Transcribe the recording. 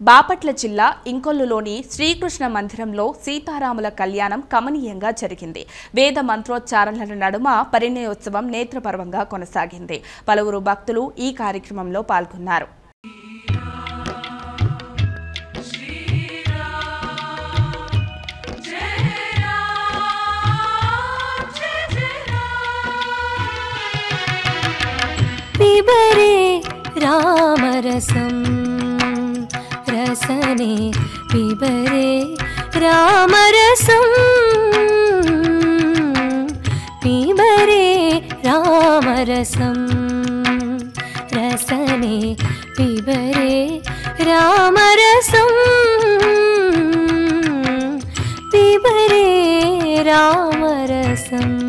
బాపట్ల జిల్లా ఇంకొల్లులోని శ్రీకృష్ణ మందిరంలో సీతారాముల కళ్యాణం కమనీయంగా జరిగింది. వేద మంత్రోచ్చారణల నడుమ పరిణయోత్సవం నేత్రపర్వంగా కొనసాగింది. పలువురు భక్తులు ఈ కార్యక్రమంలో పాల్గొన్నారు. రామరసం రసనే పిబరే రామరసం పిబరే రామరసం రసనే పిబరే రామరసం పిబరే రామరసం.